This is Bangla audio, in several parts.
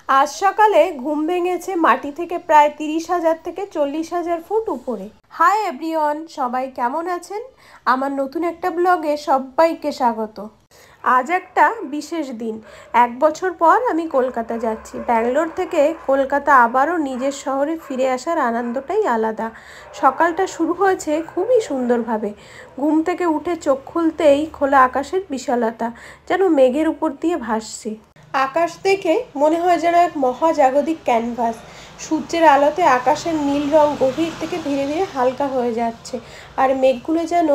আজ সকালে ঘুম ভেঙেছে মাটি থেকে প্রায় 30,000 থেকে 40,000 ফুট উপরে। হাই এভরিওয়ান, সবাই কেমন আছেন? আমার নতুন একটা ব্লগে সবাইকে স্বাগত। আজ একটা বিশেষ দিন। 1 বছর পর আমি কলকাতা যাচ্ছি। ব্যাঙ্গালোর থেকে কলকাতা আবারও নিজের শহরে ফিরে আসার আনন্দটাই আলাদা। সকালটা শুরু হয়েছে খুবই সুন্দরভাবে। ঘুম থেকে উঠে চোখ খুলতেই খোলা আকাশের বিশালতা যেন মেঘের উপর দিয়ে ভাসছে। আকাশ দেখে মনে হয় যেন এক মহাজাগতিক ক্যানভাস। সূর্যের আলোতে আকাশের নীল রং গভীর থেকে ধীরে ধীরে হালকা হয়ে যাচ্ছে, আর মেঘগুলো যেন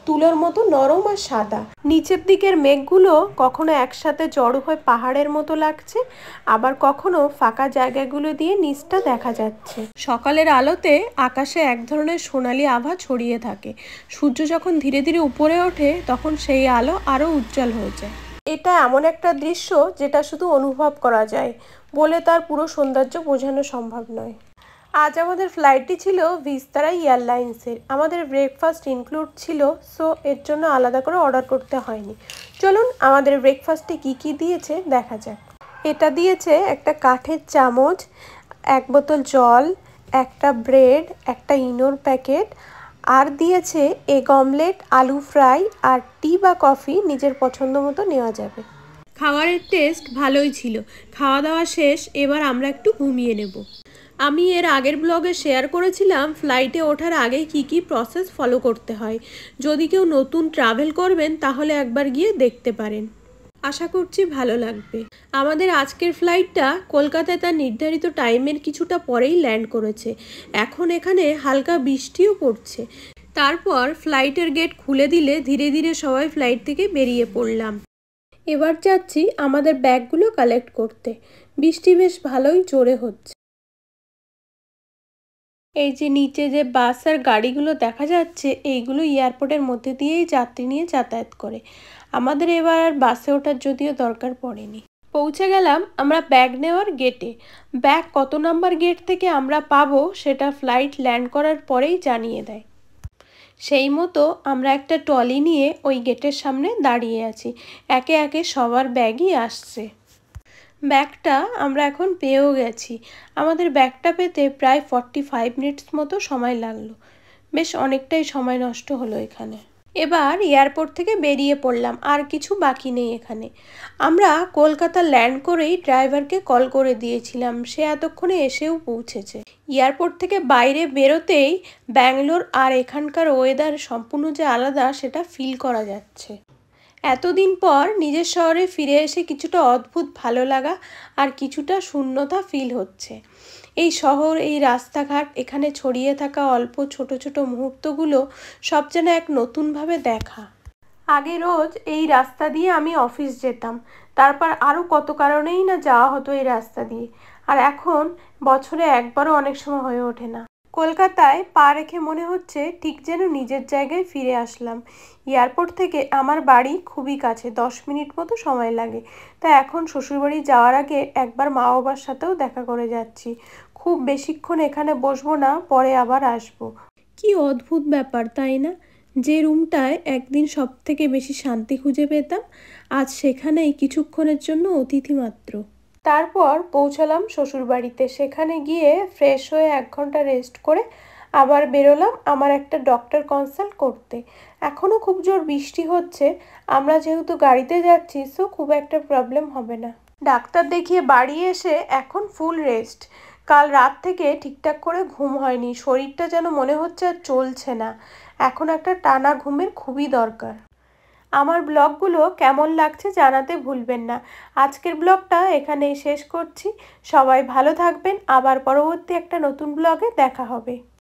তুলোর মতো নরম আর সাদা। নিচের দিকের মেঘগুলো কখনো একসাথে জড়ো হয়ে পাহাড়ের মতো লাগছে, আবার কখনো ফাঁকা জায়গাগুলো দিয়ে নিচটা দেখা যাচ্ছে। সকালের আলোতে আকাশে এক ধরনের সোনালি আভা ছড়িয়ে থাকে। সূর্য যখন ধীরে ধীরে উপরে ওঠে তখন সেই আলো আরও উজ্জ্বল হয়ে যায়। এটা এমন একটা দৃশ্য যেটা শুধু অনুভব করা যায়, বলে তার পুরো সৌন্দর্য বোঝানো সম্ভব নয়। আজ আমাদের ফ্লাইটটি ছিল ভিস্তারা এয়ারলাইন্সের। আমাদের ব্রেকফাস্ট ইনক্লুড ছিল, সো এর জন্য আলাদা করে অর্ডার করতে হয়নি। চলুন আমাদের ব্রেকফাস্টে কি কি দিয়েছে দেখা যাক। এটা দিয়েছে একটা কাঠের চামচ, 1 বোতল জল, একটা ব্রেড, একটা ইনোর প্যাকেট, আর দিয়েছে এগ অমলেট, আলু ফ্রাই, আর টি বা কফি নিজের পছন্দ মতো নেওয়া যাবে। খাবারের টেস্ট ভালোই ছিল। খাওয়া দাওয়া শেষ, এবার আমরা একটু ঘুমিয়ে নেব। আমি এর আগের ব্লগে শেয়ার করেছিলাম ফ্লাইটে ওঠার আগে কি কি প্রসেস ফলো করতে হয়। যদি কেউ নতুন ট্রাভেল করবেন তাহলে একবার গিয়ে দেখতে পারেন। আশা করছি ভালো লাগবে। আমাদের আজকের ফ্লাইটটা কলকাতায় তার নির্ধারিত টাইমের কিছুটা পরেই ল্যান্ড করেছে। এখন এখানে হালকা বৃষ্টিও পড়ছে। তারপর ফ্লাইটের গেট খুলে দিলে ধীরে ধীরে সবাই ফ্লাইট থেকে বেরিয়ে পড়লাম। এবার যাচ্ছি আমাদের ব্যাগগুলো কালেক্ট করতে। বৃষ্টি বেশ ভালোই জোরে হচ্ছে। এই যে নিচে যে বাস আর গাড়িগুলো দেখা যাচ্ছে, এইগুলো এয়ারপোর্টের মধ্যে দিয়েই যাত্রী নিয়ে যাতায়াত করে। আমাদের এবার আর বাসে ওঠার যদিও দরকার পড়েনি। পৌঁছে গেলাম আমরা ব্যাগ নেওয়ার গেটে। ব্যাগ কত নাম্বার গেট থেকে আমরা পাবো সেটা ফ্লাইট ল্যান্ড করার পরেই জানিয়ে দেয়। সেই মতো আমরা একটা ট্রলি নিয়ে ওই গেটের সামনে দাঁড়িয়ে আছি। একে একে সবার ব্যাগই আসছে। ব্যাগটা আমরা এখন পেয়েও গেছি। আমাদের ব্যাগটা পেতে প্রায় 45 মিনিটস মতো সময় লাগলো। বেশ অনেকটাই সময় নষ্ট হলো এখানে। এবার এয়ারপোর্ট থেকে বেরিয়ে পড়লাম, আর কিছু বাকি নেই এখানে। আমরা কলকাতা ল্যান্ড করেই ড্রাইভারকে কল করে দিয়েছিলাম, সে এতক্ষণে এসেও পৌঁছেছে। এয়ারপোর্ট থেকে বাইরে বেরোতেই ব্যাঙ্গালোর আর এখানকার ওয়েদার সম্পূর্ণ যে আলাদা সেটা ফিল করা যাচ্ছে। এতদিন পর নিজের শহরে ফিরে এসে কিছুটা অদ্ভুত ভালো লাগা আর কিছুটা শূন্যতা ফিল হচ্ছে। এই শহর, এই রাস্তাঘাট, এখানে ছড়িয়ে থাকা অল্প ছোট ছোট মুহূর্তগুলো সব যেন এক নতুনভাবে দেখা। আগে রোজ এই রাস্তা দিয়ে আমি অফিস যেতাম, তারপর আরও কত কারণেই না যাওয়া হতো এই রাস্তা দিয়ে, আর এখন বছরে একবারও অনেক সময় হয়ে ওঠে না। কলকাতায় পা রেখে মনে হচ্ছে ঠিক যেন নিজের জায়গায় ফিরে আসলাম। এয়ারপোর্ট থেকে আমার বাড়ি খুবই কাছে, 10 মিনিট মতো সময় লাগে। তাই এখন শ্বশুরবাড়ি যাওয়ার আগে একবার মা বাবার সাথেও দেখা করে যাচ্ছি। খুব বেশিক্ষণ এখানে বসবো না, পরে আবার আসবো। কি অদ্ভুত ব্যাপার তাই না? যে রুমটায় একদিন সব থেকে বেশি শান্তি খুঁজে পেতাম, আজ সেখানেই কিছুক্ষণের জন্য অতিথি মাত্র। তারপর পৌঁছালাম শ্বশুরবাড়িতে। সেখানে গিয়ে ফ্রেশ হয়ে 1 ঘন্টা রেস্ট করে আবার বেরোলাম আমার একটা ডক্টর কনসাল্ট করতে। এখনও খুব জোর বৃষ্টি হচ্ছে। আমরা যেহেতু গাড়িতে যাচ্ছি, সো খুব একটা প্রবলেম হবে না। ডাক্তার দেখিয়ে বাড়ি এসে এখন ফুল রেস্ট। কাল রাত থেকে ঠিকঠাক করে ঘুম হয়নি, শরীরটা যেন মনে হচ্ছে আর চলছে না। এখন একটা টানা ঘুমের খুবই দরকার। আমার ব্লগগুলো কেমন লাগছে জানাতে ভুলবেন না। আজকের ব্লগটা এখানেই শেষ করছি। সবাই ভালো থাকবেন। আবার পরবর্তী একটা নতুন ব্লগে দেখা হবে।